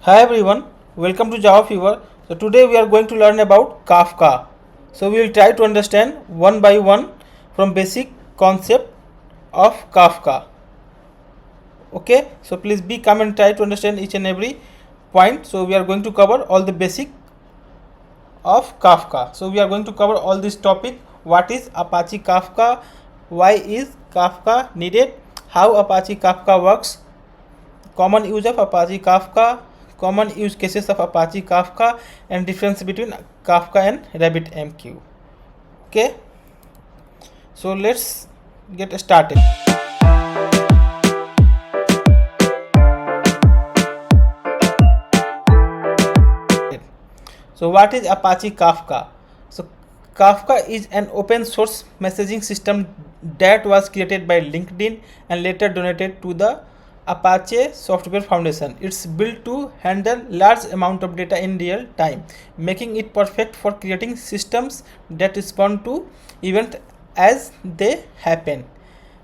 Hi everyone, welcome to Java Fever. So today we are going to learn about Kafka. So we will try to understand one by one from basic concept of Kafka. Okay, so please be calm and try to understand each and every point. So we are going to cover all the basic of Kafka. So we are going to cover all this topic. What is Apache Kafka? Why is Kafka needed? How Apache Kafka works? Common use of Apache Kafka, common use cases of Apache Kafka, and difference between Kafka and RabbitMQ. Okay, so let's get started. So what is Apache Kafka? So Kafka is an open source messaging system that was created by LinkedIn and later donated to the Apache Software Foundation. It's built to handle large amount of data in real time, making it perfect for creating systems that respond to events as they happen.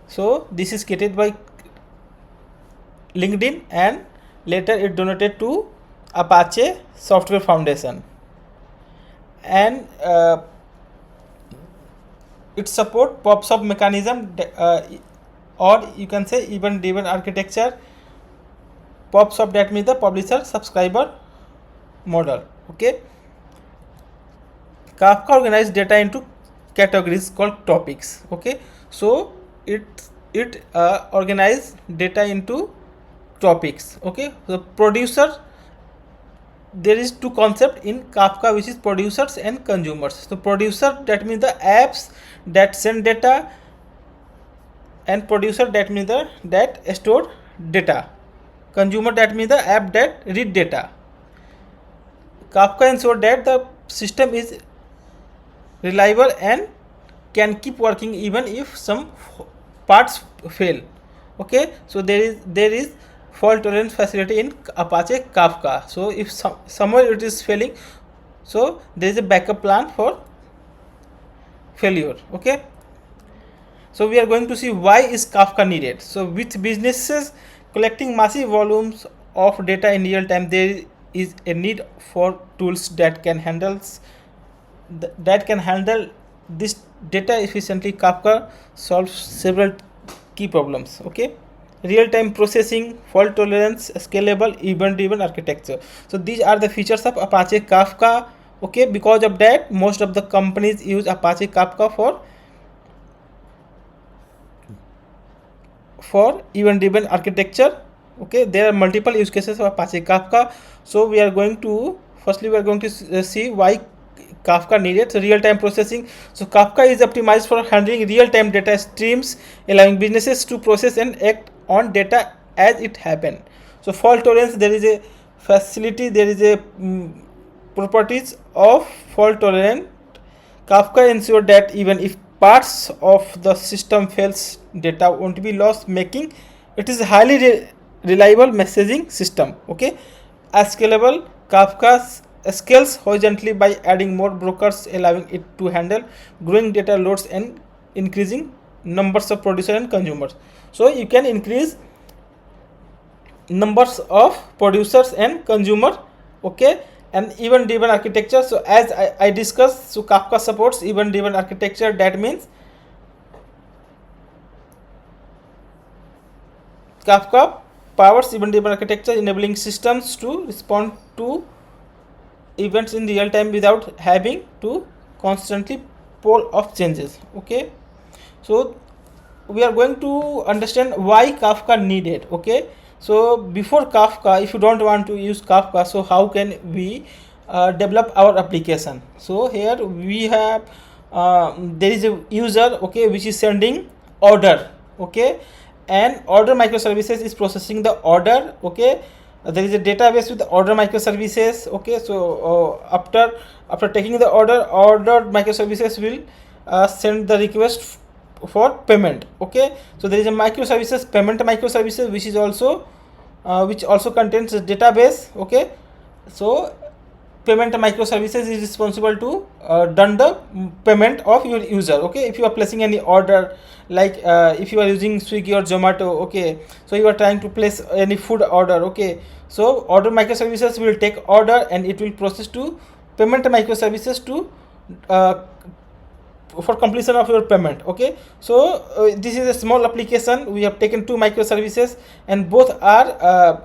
So this is created by LinkedIn and later it donated to Apache Software Foundation. And it support POP-SOP mechanism or you can say event driven architecture. POP-SOP, that means the publisher subscriber model. Okay, Kafka organized data into categories called topics. Okay, so it organize data into topics. Okay, so producer, there is two concept in Kafka, which is producers and consumers. So producer, that means the apps that send data, and producer, that means the that store data. Consumer, that means the app that read data. Kafka ensure that the system is reliable and can keep working even if some parts fail. Okay, so there is fault tolerance facility in Apache Kafka. So if somewhere it is failing, so there is a backup plan for failure. Okay, so we are going to see why is Kafka needed. So with businesses collecting massive volumes of data in real time, there is a need for tools that can handle this data efficiently. Kafka solves several key problems. Okay, real-time processing, fault tolerance, scalable, event-driven architecture. So these are the features of Apache Kafka. Okay, because of that, most of the companies use Apache Kafka for event-driven architecture. Okay, there are multiple use cases of Apache Kafka. So we are going to see why Kafka needed. So real-time processing. So Kafka is optimized for handling real-time data streams, allowing businesses to process and act on data as it happen. So fault tolerance, there is a facility, there is a properties of fault tolerant. Kafka ensure that even if parts of the system fails, data won't be lost, making it is a highly reliable messaging system. Okay, as scalable, Kafka scales horizontally by adding more brokers, allowing it to handle growing data loads and increasing numbers of producers and consumers. So you can increase numbers of producers and consumer. Okay, and event driven architecture. So as I discussed, so Kafka supports event driven architecture. That means Kafka powers event driven architecture, enabling systems to respond to events in real time without having to constantly pull off changes. Okay, so we are going to understand why Kafka needed. Okay, so before Kafka, if you don't want to use Kafka, so how can we develop our application? So here we have there is a user, okay, which is sending order. Okay, and order microservices is processing the order. Okay, there is a database with the order microservices. Okay, so after taking the order microservices will send the request for payment. Okay, so there is a microservices, payment microservices, which also contains a database. Okay, so payment microservices is responsible to done the payment of your user. Okay, if you are placing any order, like if you are using Swiggy or Zomato, okay, so you are trying to place any food order, okay, so order microservices will take order and it will process to payment microservices to for completion of your payment. Okay, so this is a small application. We have taken two microservices and both are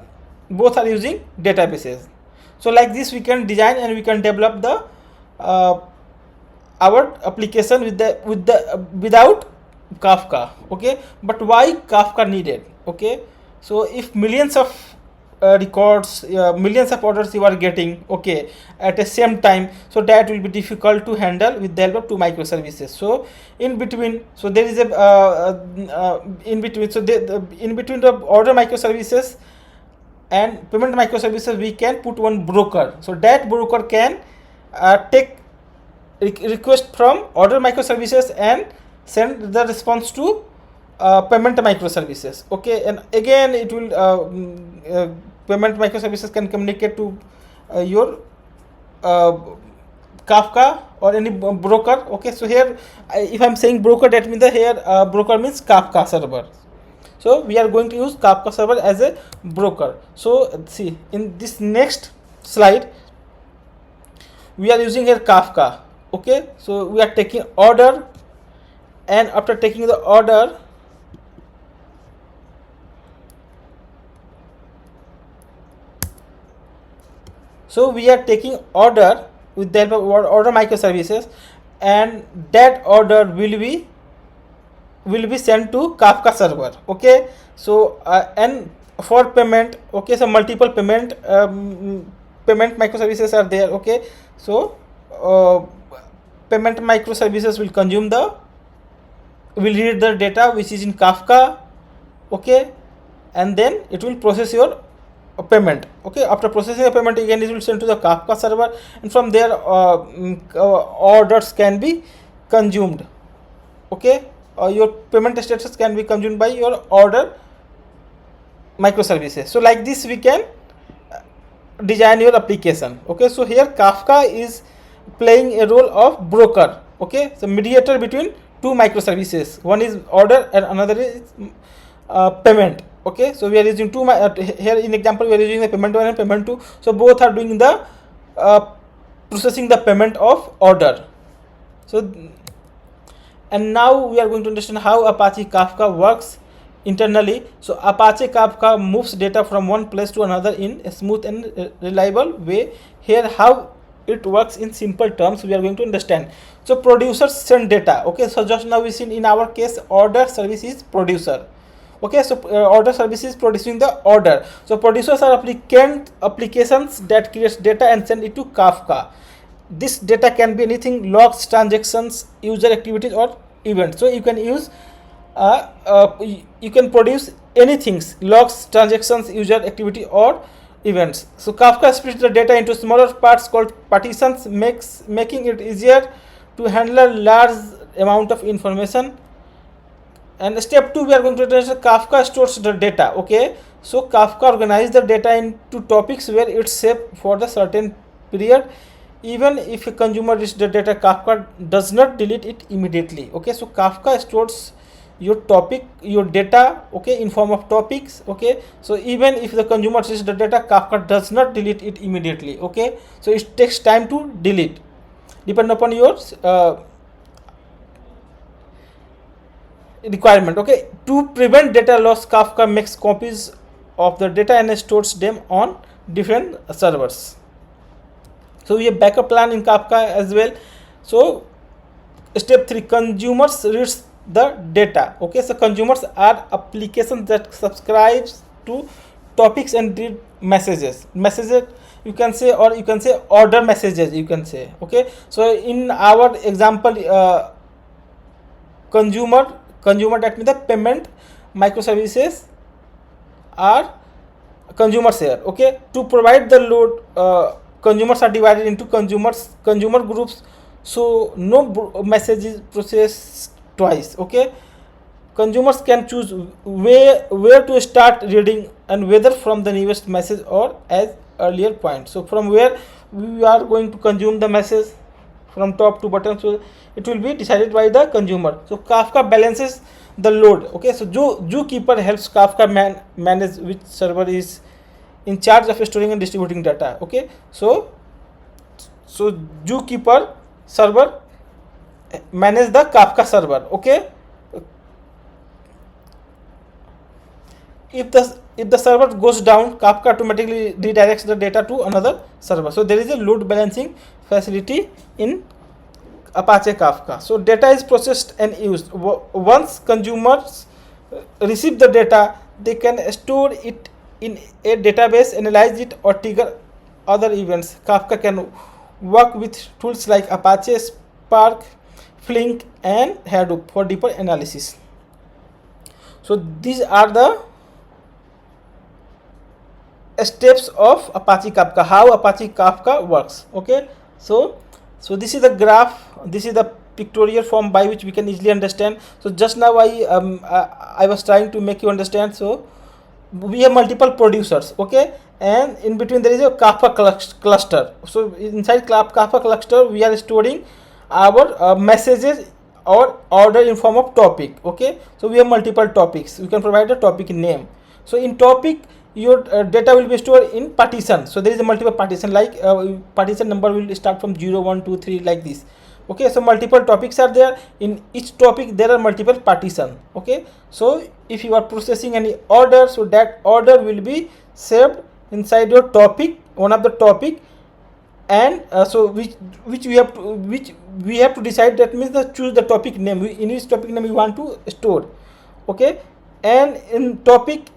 using databases. So like this we can design and we can develop the our application without Kafka. Okay, but why Kafka needed? Okay, so if millions of records, millions of orders you are getting, okay, at the same time, so that will be difficult to handle with the help of two microservices. So in between, so there is a in between, so in between the order microservices and payment microservices we can put one broker, so that broker can take request from order microservices and send the response to payment microservices. Okay, and again it will payment microservices can communicate to your Kafka or any broker. Okay, so here if I'm saying broker, that means the here broker means Kafka server. So we are going to use Kafka server as a broker. So see, in this next slide we are using here Kafka. Okay, so we are taking order, and after taking the order, so we are taking order with the help of order microservices, and that order will be sent to Kafka server. Okay, so and for payment, okay, so multiple payment microservices are there. Okay, so payment microservices will read the data which is in Kafka. Okay, and then it will process your payment. Okay, after processing the payment, again it will send to the Kafka server, and from there orders can be consumed. Okay, your payment status can be consumed by your order microservices. So like this we can design your application. Okay, so here Kafka is playing a role of broker. Okay, so mediator between two microservices, one is order and another is payment. Okay, so we are using two here in example we are using the payment 1 and payment 2, so both are doing the processing the payment of order. So and now we are going to understand how Apache Kafka works internally. So Apache Kafka moves data from one place to another in a smooth and reliable way. Here how it works in simple terms we are going to understand. So producers send data. Okay, so just now we seen in our case order service is producer. Okay, so order service is producing the order. So producers are applications that creates data and send it to Kafka. This data can be anything: logs, transactions, user activities, or events. So you can use you can produce anything: logs, transactions, user activity, or events. So Kafka splits the data into smaller parts called partitions, making it easier to handle a large amount of information. And step 2 we are going to understand Kafka stores the data. Okay, so Kafka organizes the data into topics where it's safe for the certain period. Even if a consumer reads the data, Kafka does not delete it immediately. Okay, so Kafka stores your data, okay, in form of topics. Okay, so even if the consumer reads the data, Kafka does not delete it immediately. Okay, so it takes time to delete depending upon your requirement. Okay, to prevent data loss, Kafka makes copies of the data and stores them on different servers. So we have backup plan in Kafka as well. So step 3, consumers reads the data. Okay, so consumers are applications that subscribes to topics and read messages you can say, or you can say order messages you can say. Okay, so in our example consumer, that means the payment microservices are consumers here. Okay, to provide the load, consumers are divided into consumer groups, so no message is processed twice. Okay, consumers can choose where to start reading, and whether from the newest message or as earlier point. So from where we are going to consume the message, from top to bottom, so it will be decided by the consumer. So Kafka balances the load. Okay, so zookeeper helps Kafka manage which server is in charge of storing and distributing data. Okay, so zookeeper server manage the Kafka server. Okay, if the server goes down, Kafka automatically redirects the data to another server. So there is a load balancing facility in Apache Kafka. So data is processed and used. Once consumers receive the data, they can store it in a database, analyze it, or trigger other events. Kafka can work with tools like Apache, Spark, Flink, and Hadoop for deeper analysis. So these are the steps of Apache Kafka, how Apache Kafka works. Okay, so this is the graph, this is the pictorial form by which we can easily understand. So just now I was trying to make you understand. So we have multiple producers, okay, and in between there is a Kafka cluster. So inside Kafka cluster we are storing our messages or order in form of topic. Okay, so we have multiple topics, we can provide a topic name. So in topic your data will be stored in partition. So there is a multiple partition, like partition number will start from 0, 1, 2, 3 like this. Okay, so multiple topics are there. In each topic there are multiple partition. Okay, so if you are processing any order, so that order will be saved inside your topic, one of the topic, and so which we have to decide. That means choose the topic name, in which topic name we want to store. Okay, and in topic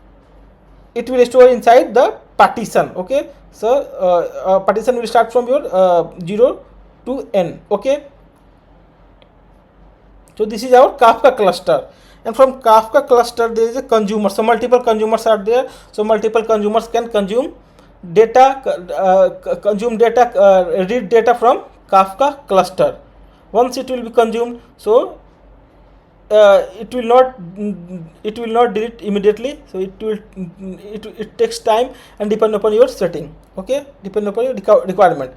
it will store inside the partition. Okay, so partition will start from your 0 to n. Okay, so this is our Kafka cluster, and from Kafka cluster there is a consumer. So multiple consumers are there. So multiple consumers can consume data, read data from Kafka cluster. Once it will be consumed, so it will not delete immediately. So it takes time and depend upon your setting. Okay, depend upon your requirement.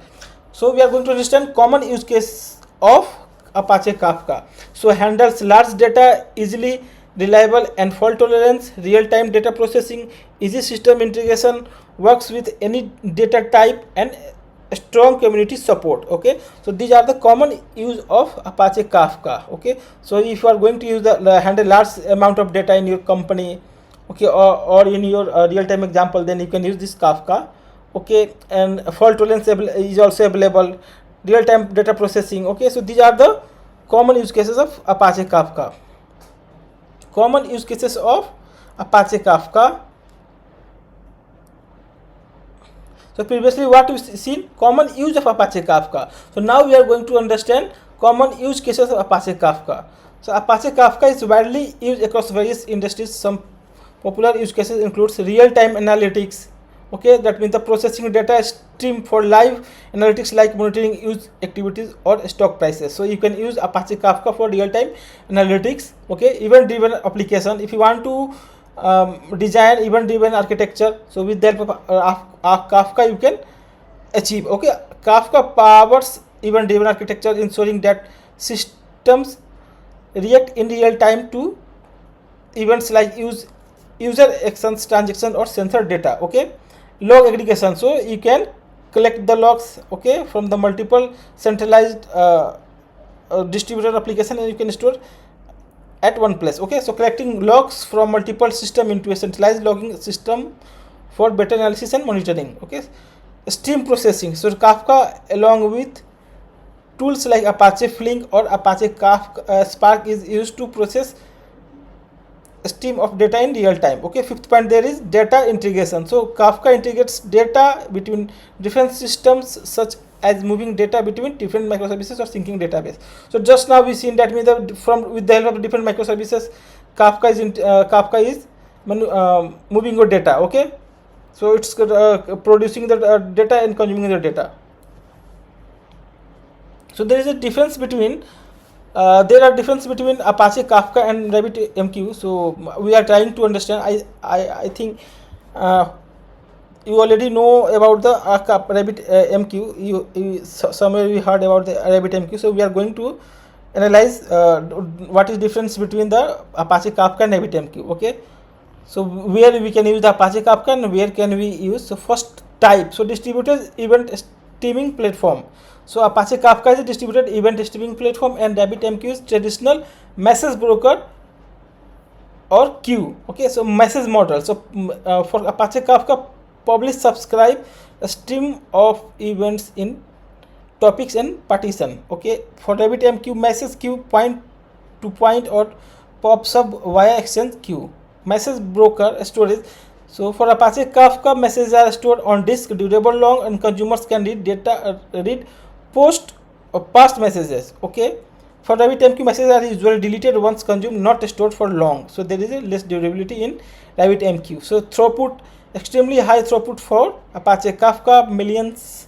So we are going to understand common use case of Apache Kafka. So handles large data easily, reliable and fault tolerance, real-time data processing, easy system integration, works with any data type, and strong community support. Okay, so these are the common use of Apache Kafka. Okay, so if you are going to use the handle large amount of data in your company, okay, or in your real-time example, then you can use this Kafka. Okay, and fault tolerance is also available, real-time data processing. Okay, so these are the common use cases of Apache Kafka. Common use cases of Apache Kafka. So previously what we seen, common use of Apache Kafka. So now we are going to understand common use cases of Apache Kafka. So Apache Kafka is widely used across various industries. Some popular use cases includes real-time analytics. Okay, that means the processing data stream for live analytics like monitoring use activities or stock prices. So you can use Apache Kafka for real-time analytics. Okay, event-driven application. If you want to design event-driven architecture, so with the help of Kafka you can achieve. Okay, Kafka powers event-driven architecture, ensuring that systems react in real time to events like user actions, transaction, or sensor data. Okay, log aggregation. So you can collect the logs, okay, from the multiple centralized distributed application, and you can store at one place. Okay, so collecting logs from multiple system into a centralized logging system for better analysis and monitoring. Okay, stream processing. So Kafka along with tools like Apache Flink or Apache Kafka, Spark is used to process stream of data in real time. Okay, fifth point, there is data integration. So Kafka integrates data between different systems, such as moving data between different microservices or syncing database. So just now we seen that with the help of different microservices, Kafka is moving your data. Okay, so it's producing the data and consuming the data. So there is a difference between there are difference between Apache Kafka and RabbitMQ. So we are trying to understand. I think you already know about the RabbitMQ. Somewhere we heard about the RabbitMQ. So we are going to analyze what is difference between the Apache Kafka and RabbitMQ. Okay. So where we can use the Apache Kafka and where can we use? So first type. So distributed event streaming platform. So Apache Kafka is a distributed event streaming platform and RabbitMQ is traditional message broker or queue. Okay, so message model. So for Apache Kafka, publish, subscribe, a stream of events in topics and partition. Okay, for RabbitMQ, message queue, point to point or pops up via exchange queue. Message broker storage. So for Apache Kafka, messages are stored on disk, durable long, and consumers can read data, read post or past messages. Okay. For RabbitMQ, messages are usually deleted once consumed, not stored for long. So there is a less durability in RabbitMQ. So throughput, extremely high throughput for Apache Kafka, millions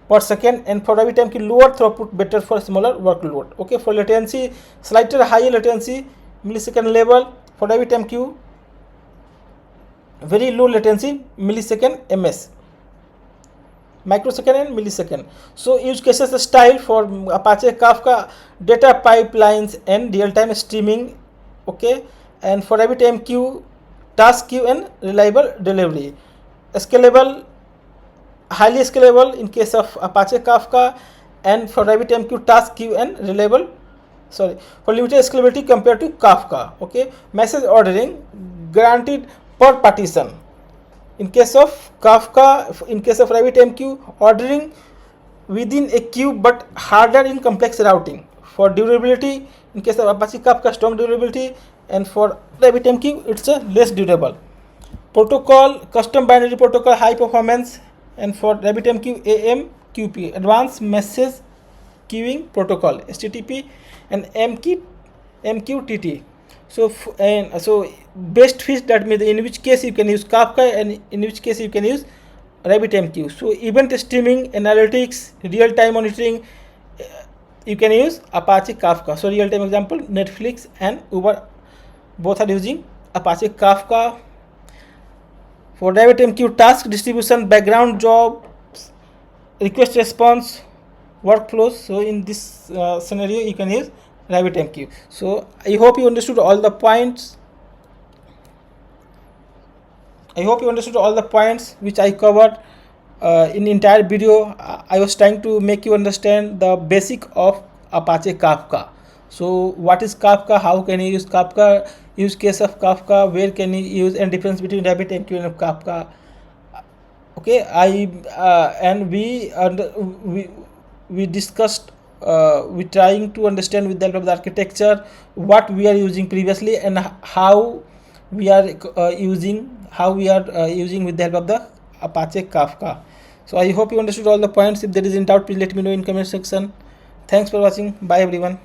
per second, and for RabbitMQ, lower throughput, better for smaller workload. Okay. For latency, slightly higher latency, millisecond level. For RabbitMQ, very low latency, millisecond ms, microsecond and millisecond. So use cases style for Apache Kafka, data pipelines and real-time streaming. Okay, and for RabbitMQ, task queue and reliable delivery. Scalable, highly scalable in case of Apache Kafka, and for RabbitMQ, task queue and reliable, for limited scalability compared to Kafka. Okay, message ordering, guaranteed per partition. In case of Kafka, in case of RabbitMQ, ordering within a queue but harder in complex routing. For durability, in case of Apache Kafka, strong durability, and for RabbitMQ, it's a less durable. Protocol, custom binary protocol, high performance, and for RabbitMQ, AMQP, advanced message queuing protocol, HTTP, and MQTT. So best fit, that means in which case you can use Kafka and in which case you can use RabbitMQ. So event streaming, analytics, real-time monitoring, you can use Apache Kafka. So real-time example, Netflix and Uber both are using Apache Kafka. For RabbitMQ, task distribution, background jobs, request response, workflows. So in this scenario you can use RabbitMQ. So I hope you understood all the points. Which I covered in entire video. I was trying to make you understand the basic of Apache Kafka. So what is Kafka? How can you use Kafka? Use case of Kafka. Where can you use, and difference between RabbitMQ and Kafka? Okay, and we discussed. We trying to understand with the help of the architecture what we are using previously and how we are using with the help of the Apache Kafka. So I hope you understood all the points. If there is any doubt, please let me know in comment section. Thanks for watching. Bye everyone.